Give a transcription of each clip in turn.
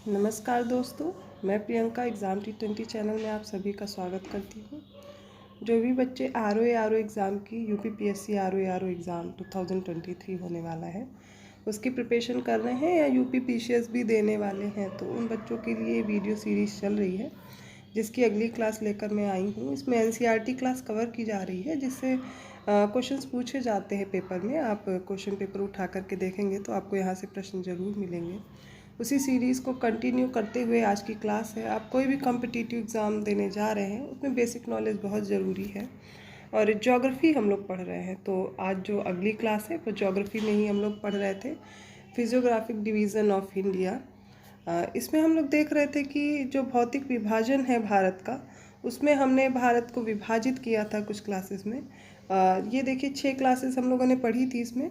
नमस्कार दोस्तों, मैं प्रियंका एग्ज़ाम T20 चैनल में आप सभी का स्वागत करती हूँ। जो भी बच्चे आर ओ एग्ज़ाम की UPPSC आर ओ एग्ज़ाम 2023 होने वाला है उसकी प्रिपरेशन कर रहे हैं या UPPCS भी देने वाले हैं, तो उन बच्चों के लिए वीडियो सीरीज़ चल रही है जिसकी अगली क्लास लेकर मैं आई हूँ। इसमें NCERT क्लास कवर की जा रही है जिससे क्वेश्चंस पूछे जाते हैं पेपर में। आप क्वेश्चन पेपर उठा करके देखेंगे तो आपको यहाँ से प्रश्न ज़रूर मिलेंगे। उसी सीरीज़ को कंटिन्यू करते हुए आज की क्लास है। आप कोई भी कॉम्पिटिटिव एग्ज़ाम देने जा रहे हैं उसमें बेसिक नॉलेज बहुत ज़रूरी है और ज्योग्राफी हम लोग पढ़ रहे हैं। तो आज जो अगली क्लास है वो ज्योग्राफी में ही हम लोग पढ़ रहे थे, फिजियोग्राफिक डिवीज़न ऑफ इंडिया। इसमें हम लोग देख रहे थे कि जो भौतिक विभाजन है भारत का, उसमें हमने भारत को विभाजित किया था कुछ क्लासेस में। ये देखिए 6 क्लासेस हम लोगों ने पढ़ी थी इसमें,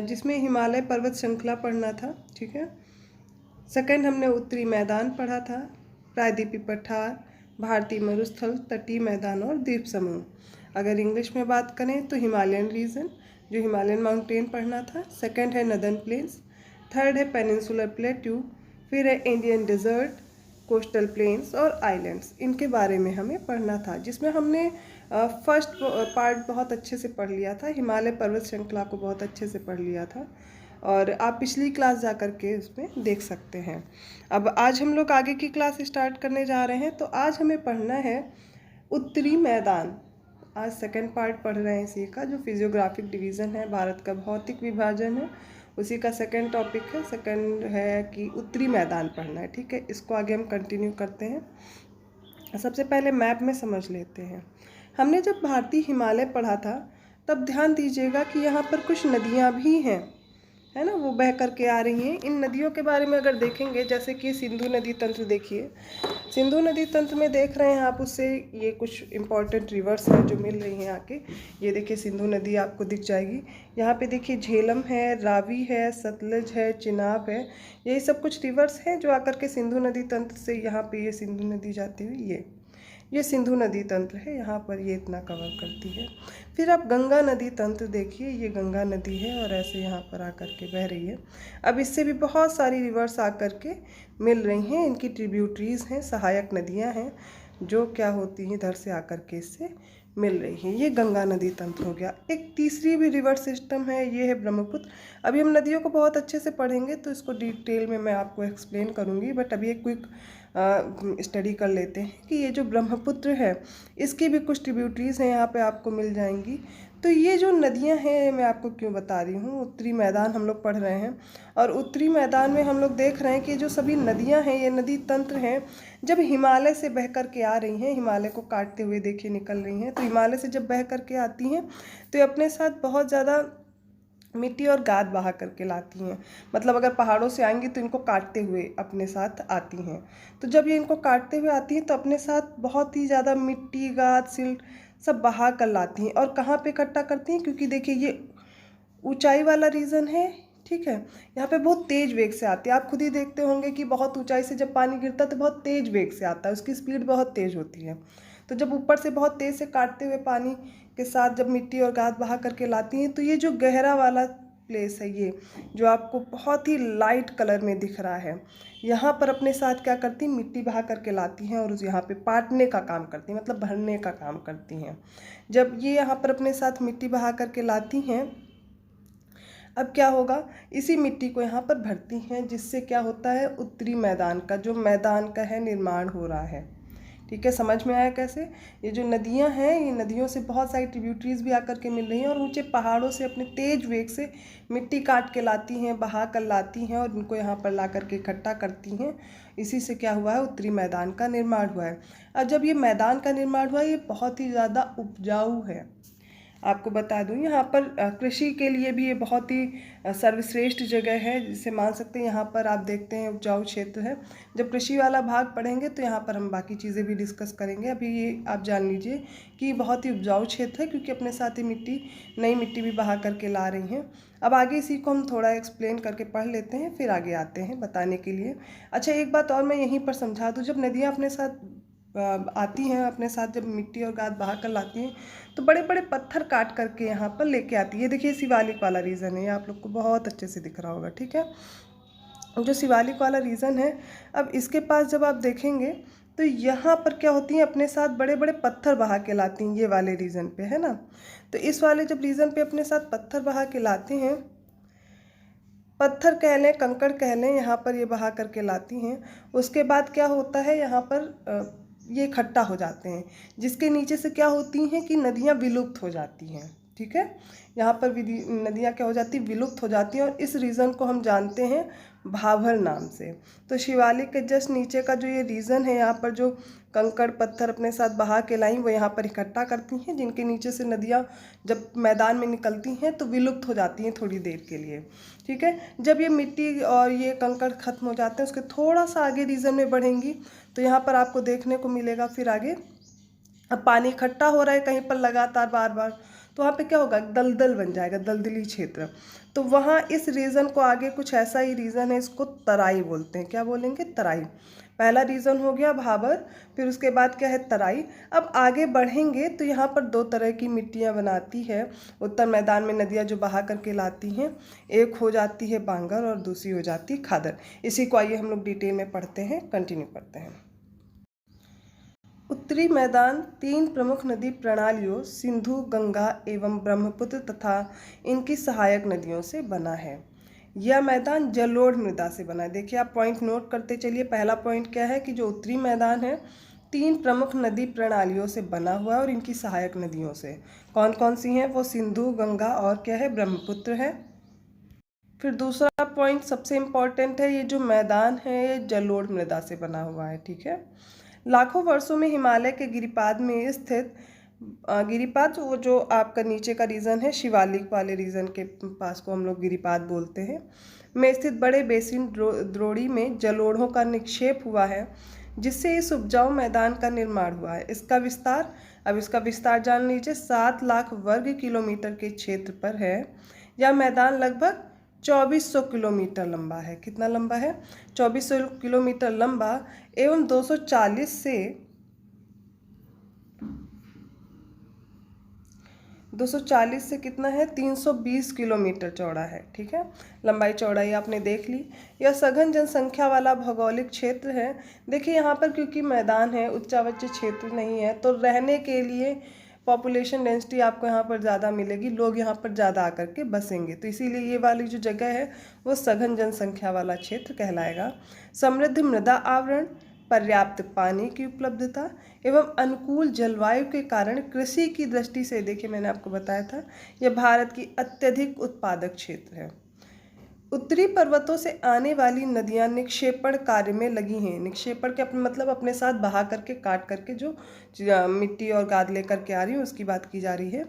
जिसमें हिमालय पर्वत श्रृंखला पढ़ना था, ठीक है। सेकंड हमने उत्तरी मैदान पढ़ा था, प्रायद्वीपीय पठार, भारतीय मरुस्थल, तटीय मैदान और द्वीप समूह। अगर इंग्लिश में बात करें तो हिमालयन रीजन, जो हिमालयन माउंटेन पढ़ना था। सेकंड है नदर्न प्लेन्स, थर्ड है पेनिनसुलर प्लेट्यू, फिर है इंडियन डिजर्ट, कोस्टल प्लेन्स और आइलैंड्स। इनके बारे में हमें पढ़ना था, जिसमें हमने फर्स्ट पार्ट बहुत अच्छे से पढ़ लिया था, हिमालय पर्वत श्रृंखला को बहुत अच्छे से पढ़ लिया था और आप पिछली क्लास जा कर के उसमें देख सकते हैं। अब आज हम लोग आगे की क्लास स्टार्ट करने जा रहे हैं। तो आज हमें पढ़ना है उत्तरी मैदान। आज सेकंड पार्ट पढ़ रहे हैं इसी का, जो फिजियोग्राफिक डिवीज़न है, भारत का भौतिक विभाजन है, उसी का सेकंड टॉपिक है। सेकंड है कि उत्तरी मैदान पढ़ना है, ठीक है। इसको आगे हम कंटिन्यू करते हैं। सबसे पहले मैप में समझ लेते हैं। हमने जब भारतीय हिमालय पढ़ा था तब ध्यान दीजिएगा कि यहाँ पर कुछ नदियाँ भी हैं, है ना, वो बह करके आ रही हैं। इन नदियों के बारे में अगर देखेंगे, जैसे कि सिंधु नदी तंत्र देखिए, सिंधु नदी तंत्र में देख रहे हैं आप, उससे ये कुछ इंपॉर्टेंट रिवर्स हैं जो मिल रही हैं आके। ये देखिए सिंधु नदी आपको दिख जाएगी। यहाँ पे देखिए झेलम है, रावी है, सतलज है, चिनाब है। यही सब कुछ रिवर्स हैं जो आकर के सिंधु नदी तंत्र से यहाँ पे ये सिंधु नदी जाती हुई ये सिंधु नदी तंत्र है, यहाँ पर ये इतना कवर करती है। फिर आप गंगा नदी तंत्र देखिए, ये गंगा नदी है और ऐसे यहाँ पर आकर के बह रही है। अब इससे भी बहुत सारी रिवर्स आकर के मिल रही हैं, इनकी ट्रिब्यूटरीज हैं, सहायक नदियाँ हैं जो क्या होती हैं इधर से आकर के इससे मिल रही है। ये गंगा नदी तंत्र हो गया। एक तीसरी भी रिवर सिस्टम है, ये है ब्रह्मपुत्र। अभी हम नदियों को बहुत अच्छे से पढ़ेंगे तो इसको डिटेल में मैं आपको एक्सप्लेन करूँगी, बट अभी एक क्विक स्टडी कर लेते हैं कि ये जो ब्रह्मपुत्र है इसकी भी कुछ ट्रिब्यूटरीज हैं, यहाँ पे आपको मिल जाएंगी। तो ये जो नदियाँ हैं मैं आपको क्यों बता रही हूँ, उत्तरी मैदान हम लोग पढ़ रहे हैं और उत्तरी मैदान में हम लोग देख रहे हैं कि जो सभी नदियाँ हैं ये नदी तंत्र हैं, जब हिमालय से बह कर के आ रही हैं, हिमालय को काटते हुए देखिए निकल रही हैं, तो हिमालय से जब बह कर के आती हैं तो ये अपने साथ बहुत ज़्यादा मिट्टी और गाद बहा करके लाती हैं। मतलब अगर पहाड़ों से आएंगी तो इनको काटते हुए अपने साथ आती हैं। तो जब ये इनको काटते हुए आती हैं तो अपने साथ बहुत ही ज़्यादा मिट्टी, गाद, सिल्ट सब बहा कर लाती हैं। और कहाँ पे इकट्ठा करती हैं, क्योंकि देखिए ये ऊंचाई वाला रीजन है, ठीक है। यहाँ पे बहुत तेज वेग से आती है। आप खुद ही देखते होंगे कि बहुत ऊंचाई से जब पानी गिरता है तो बहुत तेज वेग से आता है, उसकी स्पीड बहुत तेज होती है। तो जब ऊपर से बहुत तेज से काटते हुए पानी के साथ जब मिट्टी और गाद बहा करके लाती हैं, तो ये जो गहरा वाला प्लेस है, ये जो आपको बहुत ही लाइट कलर में दिख रहा है, यहाँ पर अपने साथ क्या करती हैं, मिट्टी बहा करके लाती हैं और उस यहाँ पे पाटने का काम करती हैं, मतलब भरने का काम करती हैं। जब ये यहाँ पर अपने साथ मिट्टी बहा करके लाती हैं, अब क्या होगा, इसी मिट्टी को यहाँ पर भरती हैं, जिससे क्या होता है, उत्तरी मैदान का जो मैदान का है निर्माण हो रहा है। ठीक है, समझ में आया कैसे। ये जो नदियाँ हैं, ये नदियों से बहुत सारी ट्रिब्यूटरीज भी आकर के मिल रही हैं और ऊंचे पहाड़ों से अपने तेज वेग से मिट्टी काट के लाती हैं, बहा कर लाती हैं और इनको यहाँ पर ला करके इकट्ठा करती हैं। इसी से क्या हुआ है, उत्तरी मैदान का निर्माण हुआ है। और जब ये मैदान का निर्माण हुआ है, ये बहुत ही ज़्यादा उपजाऊ है। आपको बता दूं, यहाँ पर कृषि के लिए भी ये बहुत ही सर्वश्रेष्ठ जगह है, जिसे मान सकते हैं। यहाँ पर आप देखते हैं उपजाऊ क्षेत्र है। जब कृषि वाला भाग पढ़ेंगे तो यहाँ पर हम बाकी चीज़ें भी डिस्कस करेंगे। अभी ये आप जान लीजिए कि बहुत ही उपजाऊ क्षेत्र है, क्योंकि अपने साथ ही मिट्टी, नई मिट्टी भी बहा करके ला रही हैं। अब आगे इसी को हम थोड़ा एक्सप्लेन करके पढ़ लेते हैं, फिर आगे आते हैं बताने के लिए। अच्छा, एक बात और मैं यहीं पर समझा दूँ, जब नदियाँ अपने साथ आती हैं, अपने साथ जब मिट्टी और गाद बहा कर लाती हैं, तो बड़े बड़े पत्थर काट करके यहाँ पर लेके आती है। ये देखिए शिवालिक वाला रीज़न है, ये आप लोग को बहुत अच्छे से दिख रहा होगा, ठीक है। जो शिवालिक वाला रीजन है, अब इसके पास जब आप देखेंगे तो यहाँ पर क्या होती हैं, अपने साथ बड़े बड़े पत्थर बहा के लाती हैं, ये वाले रीजन पे है ना। तो इस वाले जब रीजन पे अपने साथ पत्थर बहा के लाते हैं, पत्थर कह लें, कंकड़ कह लें, यहाँ पर ये बहा करके लाती हैं। उसके बाद क्या होता है, यहाँ पर ये इकट्ठा हो जाते हैं, जिसके नीचे से क्या होती हैं कि नदियाँ विलुप्त हो जाती हैं। ठीक है, यहाँ पर नदियाँ क्या हो जाती, विलुप्त हो जाती हैं, और इस रीजन को हम जानते हैं भाभर नाम से। तो शिवालिक के जस्ट नीचे का जो ये रीजन है, यहाँ पर जो कंकड़ पत्थर अपने साथ बहा के लाई वो यहाँ पर इकट्ठा करती हैं, जिनके नीचे से नदियाँ जब मैदान में निकलती हैं तो विलुप्त हो जाती हैं थोड़ी देर के लिए। ठीक है, जब ये मिट्टी और ये कंकड़ खत्म हो जाते हैं, उसके थोड़ा सा आगे रीजन में बढ़ेंगी तो यहाँ पर आपको देखने को मिलेगा फिर आगे, अब पानी इकट्ठा हो रहा है कहीं पर लगातार बार बार, तो वहाँ पे क्या होगा, दलदल बन जाएगा, दलदली क्षेत्र। तो वहाँ इस रीजन को आगे कुछ ऐसा ही रीजन है, इसको तराई बोलते हैं। क्या बोलेंगे, तराई। पहला रीजन हो गया भाबर, फिर उसके बाद क्या है, तराई। अब आगे बढ़ेंगे तो यहाँ पर दो तरह की मिट्टियाँ बनाती है उत्तर मैदान में नदियाँ जो बहा करके लाती हैं। एक हो जाती है बांगर और दूसरी हो जाती है खादर। इसी को आइए हम लोग डिटेल में पढ़ते हैं, कंटिन्यू करते हैं। उत्तरी मैदान 3 प्रमुख नदी प्रणालियों सिंधु, गंगा एवं ब्रह्मपुत्र तथा इनकी सहायक नदियों से बना है। यह मैदान जलोढ़ मृदा से बना है। देखिए आप पॉइंट नोट करते चलिए। पहला पॉइंट क्या है कि जो उत्तरी मैदान है 3 प्रमुख नदी प्रणालियों से बना हुआ है और इनकी सहायक नदियों से। कौन कौन सी हैं, वो सिंधु, गंगा और क्या है, ब्रह्मपुत्र है। फिर दूसरा पॉइंट सबसे इम्पॉर्टेंट है, ये जो मैदान है ये जलोढ़ मृदा से बना हुआ है। ठीक है, लाखों वर्षों में हिमालय के गिरिपाद में स्थित गिरिपाद, वो जो आपका नीचे का रीजन है शिवालिक वाले रीजन के पास को हम लोग गिरिपाद बोलते हैं, में स्थित बड़े बेसिन द्रोणी में जलोढ़ों का निक्षेप हुआ है, जिससे इस उपजाऊ मैदान का निर्माण हुआ है। इसका विस्तार, अब इसका विस्तार जान लीजिए, 7 लाख वर्ग किलोमीटर के क्षेत्र पर है। यह मैदान लगभग 2400 किलोमीटर लंबा है। कितना लंबा है, 2400 किलोमीटर लंबा एवं 240 से कितना है, 320 किलोमीटर चौड़ा है। ठीक है, लंबाई चौड़ाई आपने देख ली। यह सघन जनसंख्या वाला भौगोलिक क्षेत्र है। देखिए यहाँ पर क्योंकि मैदान है, उच्चावच्च क्षेत्र नहीं है, तो रहने के लिए पॉपुलेशन डेंसिटी आपको यहाँ पर ज़्यादा मिलेगी, लोग यहाँ पर ज़्यादा आकर के बसेंगे, तो इसीलिए ये वाली जो जगह है वो सघन जनसंख्या वाला क्षेत्र कहलाएगा। समृद्ध मृदा आवरण, पर्याप्त पानी की उपलब्धता एवं अनुकूल जलवायु के कारण कृषि की दृष्टि से, देखिए मैंने आपको बताया था, यह भारत की अत्यधिक उत्पादक क्षेत्र है। उत्तरी पर्वतों से आने वाली नदियां निक्षेपण कार्य में लगी हैं। निक्षेपण के अपने मतलब अपने साथ बहा करके, काट करके जो मिट्टी और गाद लेकर के आ रही है उसकी बात की जा रही है।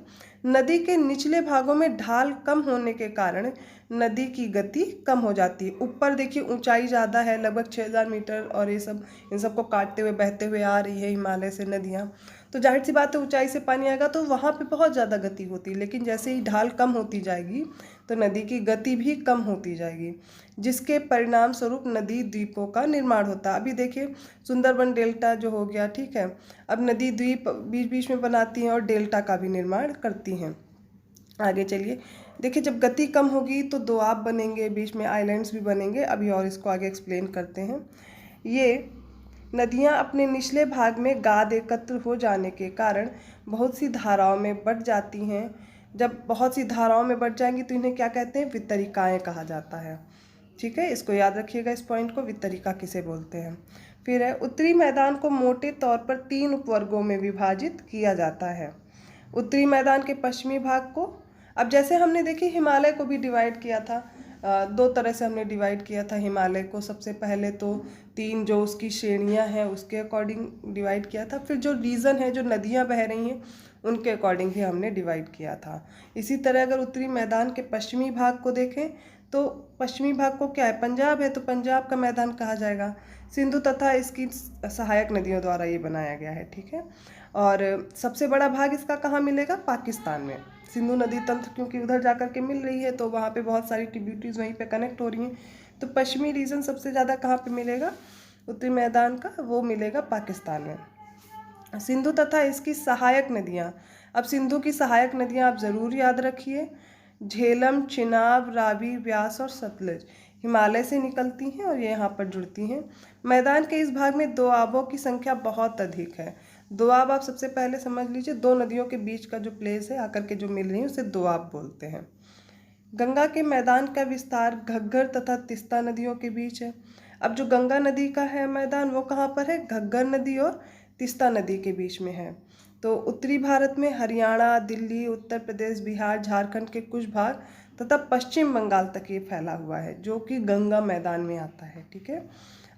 नदी के निचले भागों में ढाल कम होने के कारण नदी की गति कम हो जाती है। ऊपर देखिए ऊंचाई ज़्यादा है, लगभग 6000 मीटर, और ये सब इन सबको काटते हुए बहते हुए आ रही है हिमालय से नदियाँ, तो जाहिर सी बात है ऊंचाई से पानी आएगा तो वहाँ पे बहुत ज़्यादा गति होती है। लेकिन जैसे ही ढाल कम होती जाएगी तो नदी की गति भी कम होती जाएगी, जिसके परिणाम स्वरूप नदी द्वीपों का निर्माण होता है। अभी देखिए सुंदरबन डेल्टा जो हो गया, ठीक है, अब नदी द्वीप बीच बीच में बनाती हैं और डेल्टा का भी निर्माण करती हैं। आगे चलिए, देखिए जब गति कम होगी तो दोआब बनेंगे, बीच में आइलैंड्स भी बनेंगे। अभी और इसको आगे एक्सप्लेन करते हैं। ये नदियाँ अपने निचले भाग में गाद एकत्र हो जाने के कारण बहुत सी धाराओं में बट जाती हैं। जब बहुत सी धाराओं में बट जाएंगी तो इन्हें क्या कहते हैं, वितरिकाएँ कहा जाता है। ठीक है, इसको याद रखिएगा, इस पॉइंट को, वितरिका किसे बोलते हैं। फिर है, उत्तरी मैदान को मोटे तौर पर 3 उपवर्गों में विभाजित किया जाता है। उत्तरी मैदान के पश्चिमी भाग को, अब जैसे हमने देखिए हिमालय को भी डिवाइड किया था, 2 तरह से हमने डिवाइड किया था हिमालय को। सबसे पहले तो 3 जो उसकी श्रेणियां हैं उसके अकॉर्डिंग डिवाइड किया था, फिर जो रीजन है, जो नदियां बह रही हैं उनके अकॉर्डिंग भी हमने डिवाइड किया था। इसी तरह अगर उत्तरी मैदान के पश्चिमी भाग को देखें तो पश्चिमी भाग को क्या है, पंजाब है, तो पंजाब का मैदान कहा जाएगा। सिंधु तथा इसकी सहायक नदियों द्वारा ये बनाया गया है। ठीक है, और सबसे बड़ा भाग इसका कहाँ मिलेगा, पाकिस्तान में। सिंधु नदी तंत्र क्योंकि उधर जाकर के मिल रही है तो वहाँ पे बहुत सारी ट्रिब्यूटरीज वहीं पे कनेक्ट हो रही हैं, तो पश्चिमी रीजन सबसे ज़्यादा कहाँ पे मिलेगा, उत्तरी मैदान का, वो मिलेगा पाकिस्तान में। सिंधु तथा इसकी सहायक नदियाँ, अब सिंधु की सहायक नदियाँ आप ज़रूर याद रखिए, झेलम, चिनाब, रावी, व्यास और सतलज। हिमालय से निकलती हैं और ये यहाँ पर जुड़ती हैं। मैदान के इस भाग में दोआबों की संख्या बहुत अधिक है। दोआब आप सबसे पहले समझ लीजिए, दो नदियों के बीच का जो प्लेस है आकर के जो मिल रही है उसे दोआब बोलते हैं। गंगा के मैदान का विस्तार घग्गर तथा तीस्ता नदियों के बीच है। अब जो गंगा नदी का है मैदान वो कहाँ पर है? घग्गर नदी और तीस्ता नदी के बीच में है। तो उत्तरी भारत में हरियाणा, दिल्ली, उत्तर प्रदेश, बिहार, झारखंड के कुछ भाग तथा पश्चिम बंगाल तक ये फैला हुआ है, जो कि गंगा मैदान में आता है। ठीक है,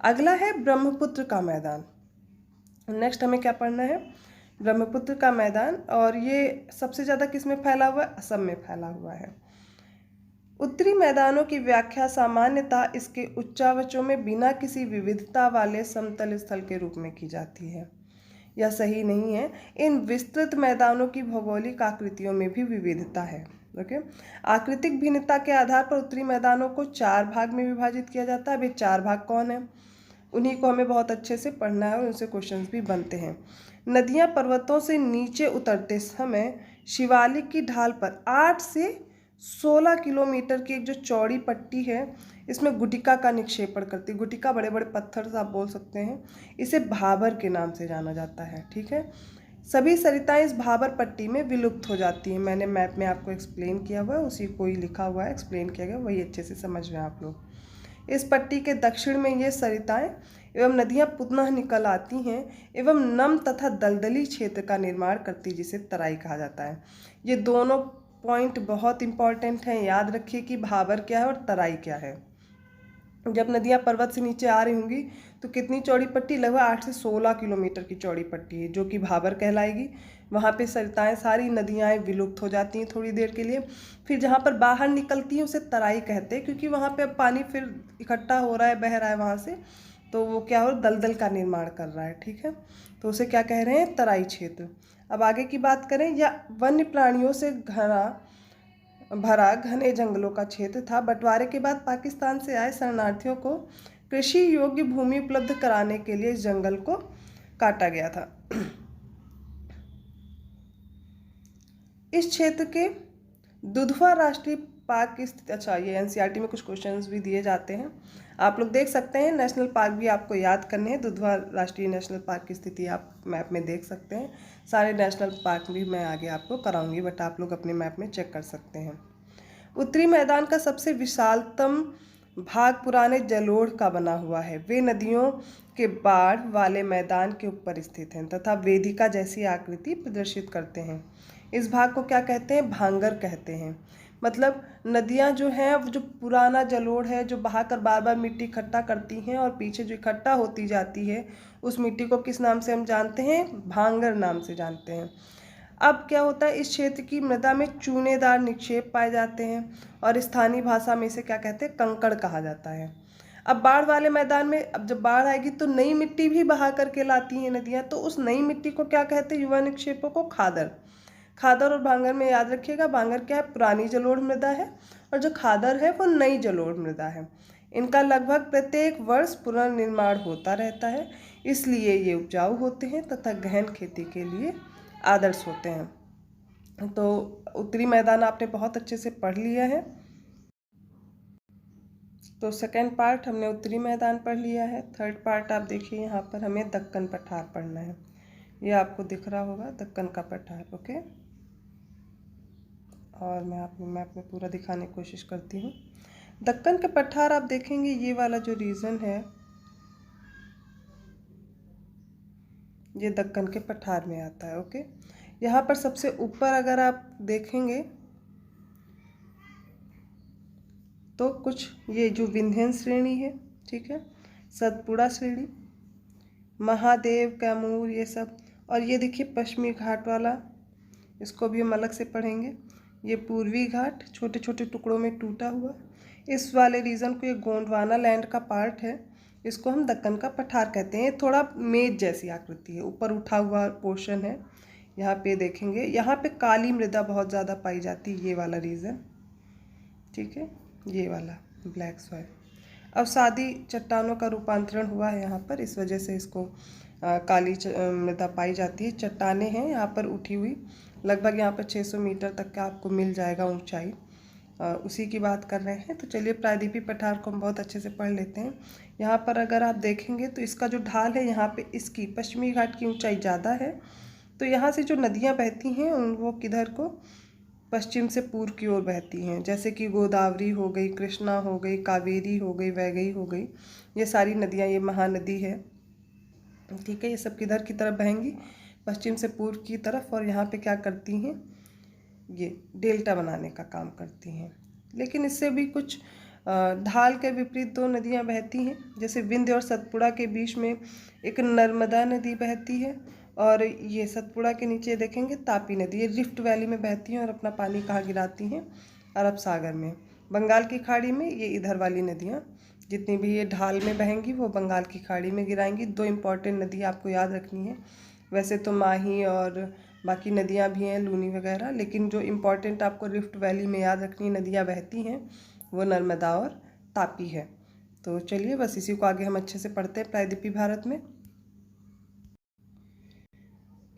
अगला है ब्रह्मपुत्र का मैदान। नेक्स्ट हमें क्या पढ़ना है? ब्रह्मपुत्र का मैदान। और ये सबसे ज़्यादा किस में फैला हुआ है? असम में फैला हुआ है। उत्तरी मैदानों की व्याख्या सामान्यतः इसके उच्चावचों में बिना किसी विविधता वाले समतल स्थल के रूप में की जाती है। यह सही नहीं है। इन विस्तृत मैदानों की भौगोलिक आकृतियों में भी विविधता है। ओके, आकृतिक भिन्नता के आधार पर उत्तरी मैदानों को 4 भाग में विभाजित किया जाता है। अभी 4 भाग कौन है? उन्हीं को हमें बहुत अच्छे से पढ़ना है और उनसे क्वेश्चंस भी बनते हैं। नदियां पर्वतों से नीचे उतरते समय शिवालिक की ढाल पर 8 से 16 किलोमीटर की एक जो चौड़ी पट्टी है, इसमें गुटिका का निक्षेपण करती है। गुटिका बड़े बड़े पत्थर से आप बोल सकते हैं। इसे भाबर के नाम से जाना जाता है। ठीक है, सभी सरिताएं इस भाबर पट्टी में विलुप्त हो जाती हैं। मैंने मैप में आपको एक्सप्लेन किया हुआ है, उसी को ही लिखा हुआ है, एक्सप्लेन किया गया, वही अच्छे से समझ रहे हैं आप लोग। इस पट्टी के दक्षिण में ये सरिताएं एवं नदियां पुनः निकल आती हैं एवं नम तथा दलदली क्षेत्र का निर्माण करती, जिसे तराई कहा जाता है। ये दोनों पॉइंट बहुत इंपॉर्टेंट हैं, याद रखिए कि भाबर क्या है और तराई क्या है। जब नदियां पर्वत से नीचे आ रही होंगी तो कितनी चौड़ी पट्टी? लगभग 8 से 16 किलोमीटर की चौड़ी पट्टी है, जो कि भाबर कहलाएगी। वहाँ पे सरिताएं, सारी नदियाँ विलुप्त हो जाती हैं थोड़ी देर के लिए। फिर जहाँ पर बाहर निकलती हैं उसे तराई कहते हैं, क्योंकि वहाँ पे अब पानी फिर इकट्ठा हो रहा है, बह रहा है वहाँ से, तो वो क्या हो, दलदल का निर्माण कर रहा है। ठीक है, तो उसे क्या कह रहे हैं? तराई क्षेत्र। अब आगे की बात करें, या वन्य प्राणियों से भरा घने जंगलों का क्षेत्र था। बंटवारे के बाद पाकिस्तान से आए शरणार्थियों को कृषि योग्य भूमि उपलब्ध कराने के लिए इस जंगल को काटा गया था। इस क्षेत्र के दुधवा राष्ट्रीय पार्क की स्थिति, अच्छा ये एनसीईआरटी में कुछ क्वेश्चंस भी दिए जाते हैं, आप लोग देख सकते हैं। नेशनल पार्क भी आपको याद करने हैं। दुधवा राष्ट्रीय नेशनल पार्क की स्थिति आप मैप में देख सकते हैं। सारे नेशनल पार्क भी मैं आगे आपको कराऊंगी, बट आप लोग अपने मैप में चेक कर सकते हैं। उत्तरी मैदान का सबसे विशालतम भाग पुराने जलोढ़ का बना हुआ है। वे नदियों के बाढ़ वाले मैदान के ऊपर स्थित हैं तथा वेदिका जैसी आकृति प्रदर्शित करते हैं। इस भाग को क्या कहते हैं? भांगर कहते हैं। मतलब नदियाँ जो हैं, जो पुराना जलोढ़ है, जो बहाकर बार बार मिट्टी इकट्ठा करती हैं और पीछे जो इकट्ठा होती जाती है, उस मिट्टी को किस नाम से हम जानते हैं? भांगर नाम से जानते हैं। अब क्या होता है, इस क्षेत्र की मृदा में चूनेदार निक्षेप पाए जाते हैं और स्थानीय भाषा में इसे क्या कहते हैं? कंकड़ कहा जाता है। अब बाढ़ वाले मैदान में, अब जब बाढ़ आएगी तो नई मिट्टी भी बहा करके लाती हैं नदियाँ, तो उस नई मिट्टी को क्या कहते हैं? युवा निक्षेपों को खादर। खादर और भांगर में याद रखिएगा, भांगर क्या है? पुरानी जलोढ़ मृदा है, और जो खादर है वो नई जलोढ़ मृदा है। इनका लगभग प्रत्येक वर्ष पुनर्निर्माण होता रहता है, इसलिए ये उपजाऊ होते हैं तथा गहन खेती के लिए आदर्श होते हैं। तो उत्तरी मैदान आपने बहुत अच्छे से पढ़ लिया है। तो सेकेंड पार्ट हमने उत्तरी मैदान पढ़ लिया है। थर्ड पार्ट आप देखिए, यहाँ पर हमें दक्कन पठार पढ़ना है। ये आपको दिख रहा होगा, दक्कन का पठार। ओके, और मैं आपको मैप में पूरा दिखाने की कोशिश करती हूँ। दक्कन के पठार आप देखेंगे, ये वाला जो रीजन है ये दक्कन के पठार में आता है। ओके, यहाँ पर सबसे ऊपर अगर आप देखेंगे तो कुछ ये जो विंध्यन श्रेणी है, ठीक है, सतपुड़ा श्रेणी, महादेव, कैमूर, ये सब। और ये देखिए पश्चिमी घाट वाला, इसको भी हम अलग से पढ़ेंगे। ये पूर्वी घाट छोटे छोटे टुकड़ों में टूटा हुआ, इस वाले रीजन को ये गोंडवाना लैंड का पार्ट है, इसको हम दक्कन का पठार कहते हैं। थोड़ा मेज जैसी आकृति है, ऊपर उठा हुआ पोर्शन है। यहाँ पे देखेंगे, यहाँ पे काली मृदा बहुत ज़्यादा पाई जाती है, ये वाला रीजन, ठीक है, ये वाला ब्लैक सॉइल। अब सादी चट्टानों का रूपांतरण हुआ है यहाँ पर, इस वजह से इसको काली मृदा पाई जाती है। चट्टानें हैं यहाँ पर उठी हुई, लगभग यहाँ पर 600 मीटर तक का आपको मिल जाएगा ऊंचाई। उसी की बात कर रहे हैं। तो चलिए प्रायद्वीपीय पठार को हम बहुत अच्छे से पढ़ लेते हैं। यहाँ पर अगर आप देखेंगे तो इसका जो ढाल है, यहाँ पे इसकी पश्चिमी घाट की ऊंचाई ज़्यादा है। तो यहाँ से जो नदियाँ बहती हैं वो किधर को, पश्चिम से पूर्व की ओर बहती हैं। जैसे कि गोदावरी हो गई, कृष्णा हो गई, कावेरी हो गई, वैगई हो गई, ये सारी नदियाँ, ये महानदी है, ठीक है। ये सब किधर की तरफ बहेंगी, पश्चिम से पूर्व की तरफ। और यहाँ पे क्या करती हैं, ये डेल्टा बनाने का काम करती हैं। लेकिन इससे भी कुछ ढाल के विपरीत दो नदियाँ बहती हैं। जैसे विंध्य और सतपुड़ा के बीच में एक नर्मदा नदी बहती है, और ये सतपुड़ा के नीचे देखेंगे तापी नदी, ये रिफ्ट वैली में बहती हैं और अपना पानी कहाँ गिराती हैं, अरब सागर में, बंगाल की खाड़ी में। ये इधर वाली नदियाँ जितनी भी ये ढाल में बहेंगी वो बंगाल की खाड़ी में गिराएंगी। दो इम्पॉर्टेंट नदी आपको याद रखनी है। वैसे तो माही और बाकी नदियाँ भी हैं, लूनी वगैरह, लेकिन जो इम्पॉर्टेंट आपको रिफ्ट वैली में याद रखनी नदियाँ बहती हैं वो नर्मदा और तापी है। तो चलिए बस इसी को आगे हम अच्छे से पढ़ते हैं। प्रायद्वीपीय भारत में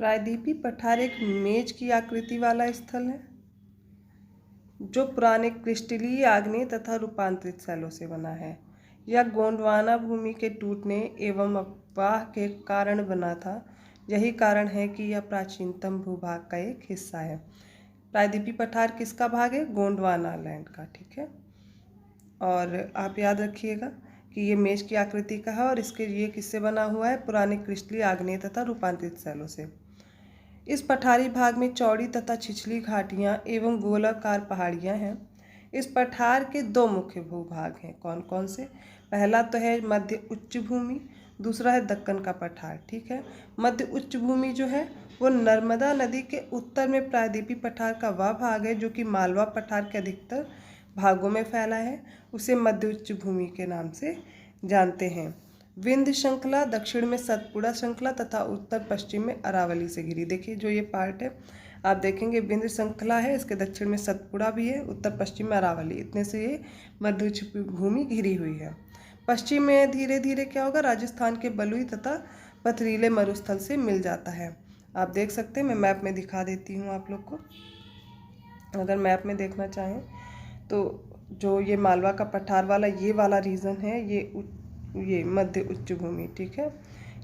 प्रायद्वीपीय पठार एक मेज की आकृति वाला स्थल है जो पुराने क्रिस्टलीय, आग्नेय तथा रूपांतरित शैलों से बना है। यह गोंडवाना भूमि के टूटने एवं अववाह के कारण बना था। यही कारण है कि यह प्राचीनतम भूभाग का एक हिस्सा है। प्रायद्वीपीय पठार किसका भाग है, गोंडवाना लैंड का, ठीक है। और आप याद रखिएगा कि ये मेज की आकृति का है और ये किससे बना हुआ है, पुराने क्रिस्टलीय, आग्नेय तथा रूपांतरित शैलों से। इस पठारी भाग में चौड़ी तथा छिछली घाटियाँ एवं गोलाकार पहाड़ियाँ हैं। इस पठार के दो मुख्य भूभाग हैं। कौन कौन से, पहला तो है मध्य उच्च भूमि, दूसरा है दक्कन का पठार, ठीक है। मध्य उच्च भूमि जो है वो नर्मदा नदी के उत्तर में प्रायद्वीपीय पठार का वह भाग है जो कि मालवा पठार के अधिकतर भागों में फैला है। उसे मध्य उच्च भूमि के नाम से जानते हैं। विंध्य श्रृंखला दक्षिण में सतपुड़ा श्रृंखला तथा उत्तर पश्चिम में अरावली से घिरी। देखिए जो ये पार्ट है आप देखेंगे विंध्य श्रृंखला है, इसके दक्षिण में सतपुड़ा भी है, उत्तर पश्चिम में अरावली, इतने से ये मध्य उच्च भूमि घिरी हुई है। पश्चिम में धीरे धीरे क्या होगा, राजस्थान के बलुई तथा पथरीले मरुस्थल से मिल जाता है। आप देख सकते हैं, मैं मैप में दिखा देती हूँ आप लोग को। अगर मैप में देखना चाहें तो जो ये मालवा का पठार वाला ये वाला रीजन है, ये मध्य उच्च भूमि, ठीक है,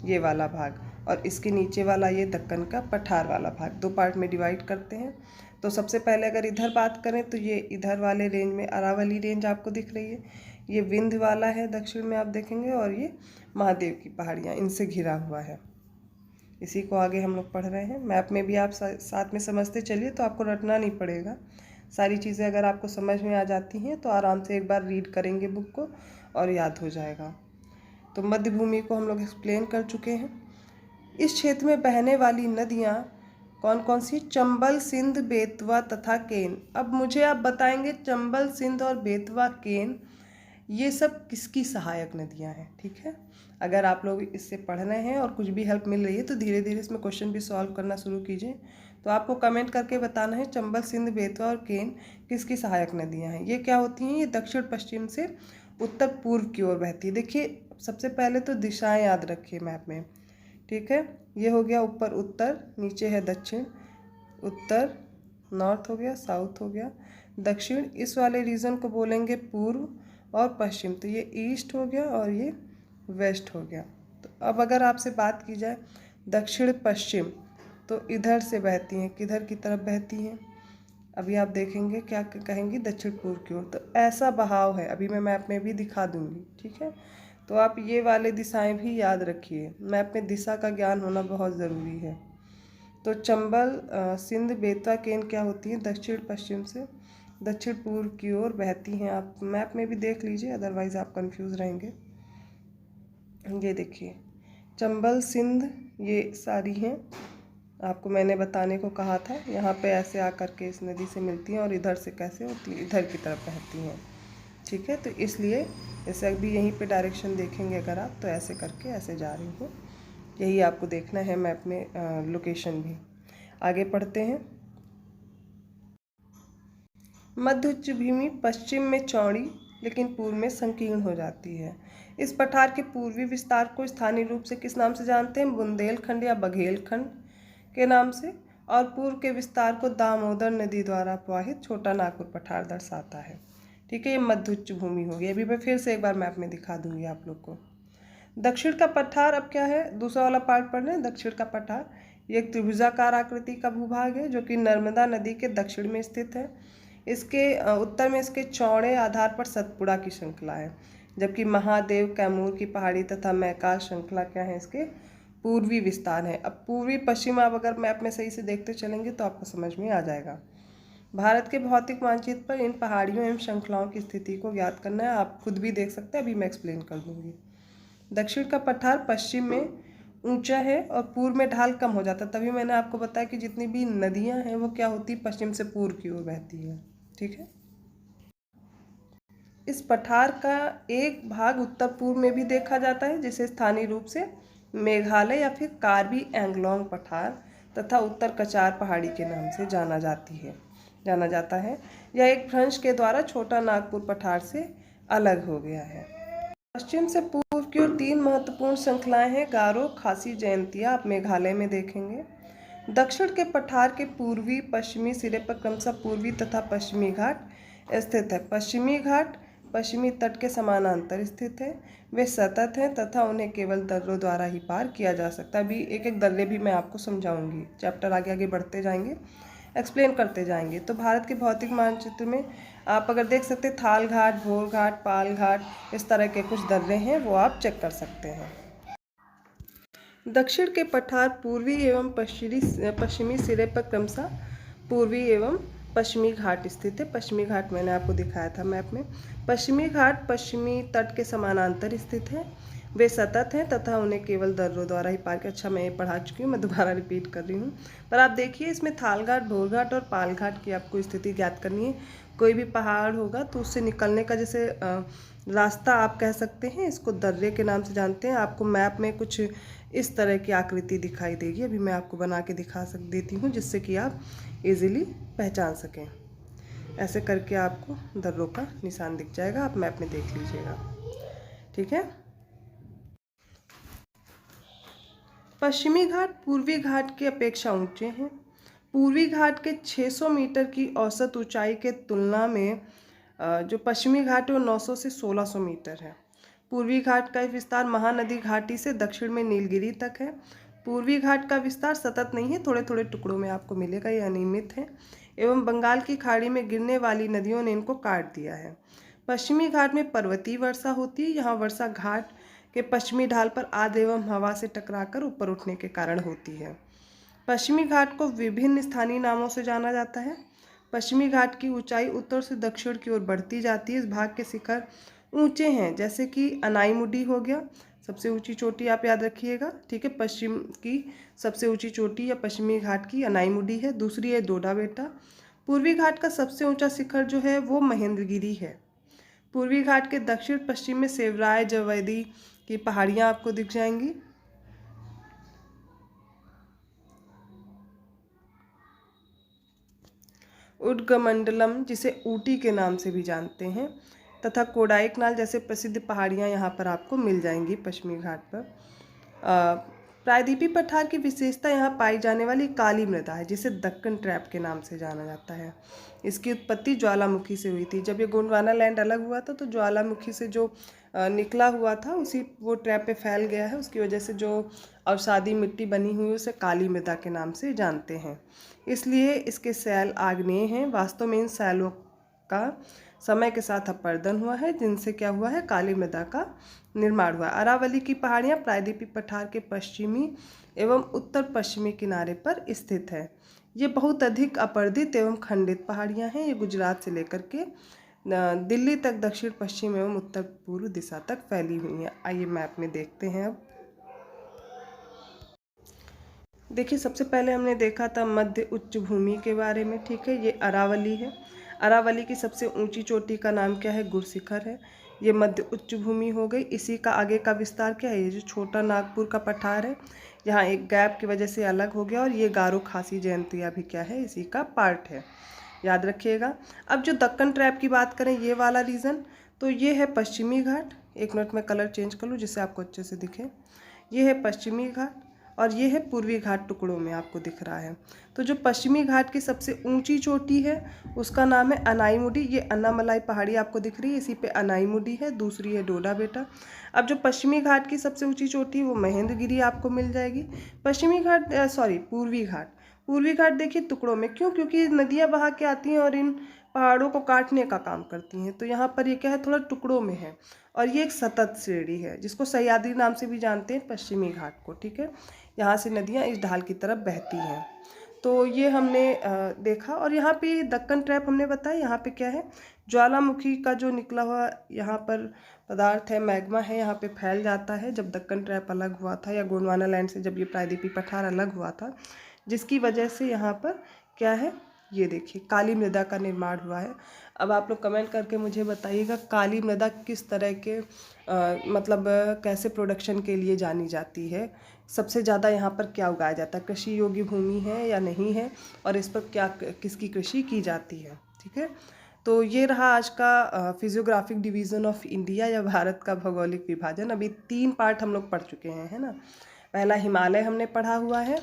ये वाला भाग, और इसके नीचे वाला ये दक्कन का पठार वाला भाग। दो पार्ट में डिवाइड करते हैं। तो सबसे पहले अगर इधर बात करें तो ये इधर वाले रेंज में अरावली रेंज आपको दिख रही है, ये विंध्य वाला है दक्षिण में आप देखेंगे, और ये महादेव की पहाड़ियाँ इनसे घिरा हुआ है। इसी को आगे हम लोग पढ़ रहे हैं। मैप में भी आप साथ में समझते चलिए तो आपको रटना नहीं पड़ेगा। सारी चीज़ें अगर आपको समझ में आ जाती हैं तो आराम से एक बार रीड करेंगे बुक को और याद हो जाएगा। तो मध्य भूमि को हम लोग एक्सप्लेन कर चुके हैं। इस क्षेत्र में बहने वाली नदियाँ कौन कौन सी, चंबल, सिंध, बेतवा तथा केन। अब मुझे आप बताएंगे चंबल, सिंध और बेतवा, केन ये सब किसकी सहायक नदियाँ हैं, ठीक है। अगर आप लोग इससे पढ़ रहे हैं और कुछ भी हेल्प मिल रही है तो धीरे धीरे इसमें क्वेश्चन भी सॉल्व करना शुरू कीजिए। तो आपको कमेंट करके बताना है चंबल, सिंध, बेतवा और केन किसकी सहायक नदियाँ हैं। ये क्या होती हैं, ये दक्षिण पश्चिम से उत्तर पूर्व की ओर बहती है। देखिए सबसे पहले तो दिशाएं याद रखिए मैप में, ठीक है। ये हो गया ऊपर उत्तर, नीचे है दक्षिण, उत्तर नॉर्थ हो गया, साउथ हो गया, दक्षिण इस वाले रीजन को बोलेंगे पूर्व, और पश्चिम तो ये ईस्ट हो गया और ये वेस्ट हो गया। तो अब अगर आपसे बात की जाए दक्षिण पश्चिम तो इधर से बहती हैं, किधर की तरफ बहती हैं, अभी आप देखेंगे क्या कहेंगी, दक्षिण पूर्व की ओर। तो ऐसा बहाव है, अभी मैं मैप में भी दिखा दूंगी, ठीक है। तो आप ये वाले दिशाएं भी याद रखिए, मैप में दिशा का ज्ञान होना बहुत ज़रूरी है। तो चंबल, सिंध, बेतवा, केन क्या होती हैं, दक्षिण पश्चिम से दक्षिण पूर्व की ओर बहती हैं। आप मैप में भी देख लीजिए, अदरवाइज़ आप कंफ्यूज रहेंगे। ये देखिए चंबल, सिंध ये सारी हैं, आपको मैंने बताने को कहा था। यहाँ पे ऐसे आकर के इस नदी से मिलती हैं और इधर से कैसे होती है, इधर की तरफ बहती हैं, ठीक है। तो इसलिए जैसे अभी यहीं पे डायरेक्शन देखेंगे अगर आप तो ऐसे करके ऐसे जा रही हूँ, यही आपको देखना है मैप में लोकेशन भी। आगे पढ़ते हैं। मध्य उच्च भूमि पश्चिम में चौड़ी लेकिन पूर्व में संकीर्ण हो जाती है। इस पठार के पूर्वी विस्तार को स्थानीय रूप से किस नाम से जानते हैं, बुंदेलखंड या बघेलखंड के नाम से, और पूर्व के विस्तार को दामोदर नदी द्वारा प्रवाहित छोटा नागपुर पठार दर्शाता है। ठीक है, ये मध्य उच्च भूमि होगी। अभी मैं फिर से एक बार मैप में दिखा दूंगी आप लोग को। दक्षिण का पठार अब क्या है, दूसरा वाला पार्ट पढ़ रहे हैं। दक्षिण का पठार ये एक त्रिभुजाकार आकृति का भूभाग है जो कि नर्मदा नदी के दक्षिण में स्थित है। इसके उत्तर में इसके चौड़े आधार पर सतपुड़ा की श्रृंखला है, जबकि महादेव, कैमूर की पहाड़ी तथा मैकाल श्रृंखला क्या है, इसके पूर्वी विस्तार है। अब पूर्वी पश्चिम आप अगर मैप में सही से देखते चलेंगे तो आपको समझ में आ जाएगा। भारत के भौतिक मानचित्र पर इन पहाड़ियों एवं श्रृंखलाओं की स्थिति को ज्ञात करना है। आप खुद भी देख सकते हैं, अभी मैं एक्सप्लेन कर दूंगी। दक्षिण का पठार पश्चिम में ऊंचा है और पूर्व में ढाल कम हो जाता है। तभी मैंने आपको बताया कि जितनी भी नदियां हैं वो क्या होती, पश्चिम से पूर्व की ओर बहती है। ठीक है, इस पठार का एक भाग उत्तर पूर्व में भी देखा जाता है, जिसे स्थानीय रूप से मेघालय या फिर कार्बी एंगलोंग पठार तथा उत्तर कचार पहाड़ी के नाम से जाना जाता है। यह एक भ्रंश के द्वारा छोटा नागपुर पठार से अलग हो गया है। पश्चिम से पूर्व की ओर 3 महत्वपूर्ण श्रृंखलाएं हैं। गारो, खासी, जयंतिया आप मेघालय में देखेंगे। दक्षिण के पठार के पूर्वी पश्चिमी सिरे पर क्रमशः पूर्वी तथा पश्चिमी घाट स्थित है। पश्चिमी घाट पश्चिमी तट के समानांतर स्थित है। वे सतत हैं तथा उन्हें केवल दर्रों द्वारा ही पार किया जा सकता है। अभी एक एक दर्रे भी मैं आपको समझाऊंगी, चैप्टर आगे आगे बढ़ते जाएंगे, एक्सप्लेन करते जाएंगे। तो भारत के भौतिक मानचित्र में आप अगर देख सकते हैं, थाल घाट, भोर घाट, पाल घाट, इस तरह के कुछ दर्रे हैं, वो आप चेक कर सकते हैं। दक्षिण के पठार पूर्वी एवं पश्चिमी सिरे पर क्रमशः पूर्वी एवं पश्चिमी घाट स्थित है। पश्चिमी घाट मैंने आपको दिखाया था मैप में। पश्चिमी घाट पश्चिमी तट के समानांतर स्थित है। वे सतत हैं तथा उन्हें केवल दर्रों द्वारा ही पार किया। अच्छा, मैं ये पढ़ा चुकी हूँ, मैं दोबारा रिपीट कर रही हूँ। पर आप देखिए, इसमें थाल घाट, भोर घाट और पाल घाट की आपको स्थिति ज्ञात करनी है। कोई भी पहाड़ होगा तो उससे निकलने का जैसे रास्ता आप कह सकते हैं, इसको दर्रे के नाम से जानते हैं। आपको मैप में कुछ इस तरह की आकृति दिखाई देगी। अभी मैं आपको बना के दिखा देती हूँ, जिससे कि आप इजीली पहचान सकें। ऐसे करके आपको दर्रों का निशान दिख जाएगा, आप मैप में देख लीजिएगा। ठीक है, पश्चिमी घाट पूर्वी घाट की अपेक्षा ऊंचे हैं। पूर्वी घाट के 600 मीटर की औसत ऊंचाई के तुलना में जो पश्चिमी घाट है वो 900 से 1600 मीटर है। पूर्वी घाट का विस्तार महानदी घाटी से दक्षिण में नीलगिरी तक है। पूर्वी घाट का विस्तार सतत नहीं है, थोड़े थोड़े टुकड़ों में आपको मिलेगा, ये अनियमित है एवं बंगाल की खाड़ी में गिरने वाली नदियों ने इनको काट दिया है। पश्चिमी घाट में पर्वतीय वर्षा होती है। यहाँ वर्षा घाट के पश्चिमी ढाल पर आर्द्र एवं हवा से टकराकर ऊपर उठने के कारण होती है। पश्चिमी घाट को विभिन्न स्थानीय नामों से जाना जाता है। पश्चिमी घाट की ऊंचाई उत्तर से दक्षिण की ओर बढ़ती जाती है। इस भाग के शिखर ऊंचे हैं, जैसे कि अनाईमुडी हो गया, सबसे ऊंची चोटी आप याद रखिएगा। ठीक है, पश्चिम की सबसे ऊंची चोटी या पश्चिमी घाट की अनाईमुडी है। दूसरी है डोडा बेटा। पूर्वी घाट का सबसे ऊंचा शिखर जो है वो महेंद्रगिरी है। पूर्वी घाट के दक्षिण पश्चिम में सेवराय जवैदी की पहाड़ियाँ आपको दिख जाएंगी। उडगमंडलम, जिसे ऊटी के नाम से भी जानते हैं, तथा कोडाईकनाल जैसे प्रसिद्ध पहाड़ियाँ यहाँ पर आपको मिल जाएंगी पश्चिमी घाट पर। प्रायद्वीपीय पठार की विशेषता यहाँ पाई जाने वाली काली मृदा है, जिसे दक्कन ट्रैप के नाम से जाना जाता है। इसकी उत्पत्ति ज्वालामुखी से हुई थी। जब ये गोंडवाना लैंड अलग हुआ था तो ज्वालामुखी से जो निकला हुआ था उसी वो ट्रैप पे फैल गया है। उसकी वजह से जो अवसादी मिट्टी बनी हुई है उसे काली मृदा के नाम से जानते हैं। इसलिए इसके सैल आग्नेय हैं। वास्तव में इन सैलों का समय के साथ अपर्दन हुआ है, जिनसे क्या हुआ है, काली मृदा का निर्माण हुआ। अरावली की पहाड़ियाँ प्रायद्वीपीय पठार के पश्चिमी एवं उत्तर पश्चिमी किनारे पर स्थित है। ये बहुत अधिक अपर्दित एवं खंडित पहाड़ियाँ हैं। ये गुजरात से लेकर के दिल्ली तक दक्षिण पश्चिम एवं उत्तर पूर्व दिशा तक फैली हुई हैं। आइए मैप में देखते हैं। अब देखिए, सबसे पहले हमने देखा था मध्य उच्च भूमि के बारे में। ठीक है, ये अरावली है। अरावली की सबसे ऊंची चोटी का नाम क्या है, गुरशिखर है। ये मध्य उच्च भूमि हो गई। इसी का आगे का विस्तार क्या है, ये जो छोटा नागपुर का पठार है, यहाँ एक गैप की वजह से अलग हो गया। और ये गारो, खासी, जयंतिया भी क्या है, इसी का पार्ट है, याद रखिएगा। अब जो दक्कन ट्रैप की बात करें, ये वाला रीजन, तो ये है पश्चिमी घाट। एक मिनट में कलर चेंज कर लूँ जिससे आपको अच्छे से दिखे। ये है पश्चिमी घाट और ये है पूर्वी घाट टुकड़ों में आपको दिख रहा है। तो जो पश्चिमी घाट की सबसे ऊंची चोटी है उसका नाम है अनाईमुडी। ये अन्नामलाई पहाड़ी आपको दिख रही है, इसी पे अनाईमुडी है। दूसरी है डोडा बेटा। अब जो पश्चिमी घाट की सबसे ऊंची चोटी है वो महेंद्रगिरी आपको मिल जाएगी। पश्चिमी घाट पूर्वी घाट। पूर्वी घाट देखिए टुकड़ों में, क्यों? क्योंकि नदियाँ बहा के आती हैं और इन पहाड़ों को काटने का काम करती हैं। तो यहाँ पर ये क्या है, थोड़ा टुकड़ों में है। और ये एक सतत श्रेणी है जिसको सह्याद्री नाम से भी जानते हैं, पश्चिमी घाट को। ठीक है, यहाँ से नदियाँ इस ढाल की तरफ बहती हैं। तो ये हमने देखा। और यहाँ पे दक्कन ट्रैप हमने बताया। यहाँ पे क्या है, ज्वालामुखी का जो निकला हुआ यहाँ पर पदार्थ है, मैग्मा है, यहाँ पे फैल जाता है जब दक्कन ट्रैप अलग हुआ था, या गोंडवाना लैंड से जब ये प्रायद्वीपीय पठार अलग हुआ था, जिसकी वजह से यहाँ पर क्या है, ये देखिए काली मृदा का निर्माण हुआ है। अब आप लोग कमेंट करके मुझे बताइएगा काली मृदा किस तरह के मतलब कैसे प्रोडक्शन के लिए जानी जाती है। सबसे ज़्यादा यहाँ पर क्या उगाया जाता है, कृषि योग्य भूमि है या नहीं है, और इस पर क्या किसकी कृषि की जाती है। ठीक है, तो ये रहा आज का फिजियोग्राफिक डिवीज़न ऑफ इंडिया या भारत का भौगोलिक विभाजन। अभी 3 पार्ट हम लोग पढ़ चुके हैं, है ना। पहला हिमालय हमने पढ़ा हुआ है,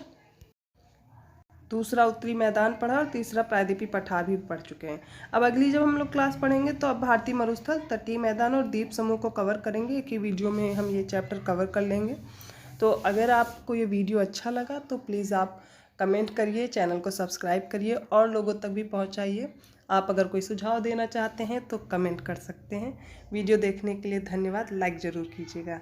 दूसरा उत्तरी मैदान पढ़ा, और तीसरा प्रायद्वीपीय पठार भी पढ़ चुके हैं। अब अगली जब हम लोग क्लास पढ़ेंगे तो अब भारतीय मरुस्थल, तटीय मैदान और द्वीप समूह को कवर करेंगे। एक ही वीडियो में हम ये चैप्टर कवर कर लेंगे। तो अगर आपको ये वीडियो अच्छा लगा तो प्लीज़ आप कमेंट करिए, चैनल को सब्सक्राइब करिए और लोगों तक भी पहुँचाइए। आप अगर कोई सुझाव देना चाहते हैं तो कमेंट कर सकते हैं। वीडियो देखने के लिए धन्यवाद। लाइक ज़रूर कीजिएगा।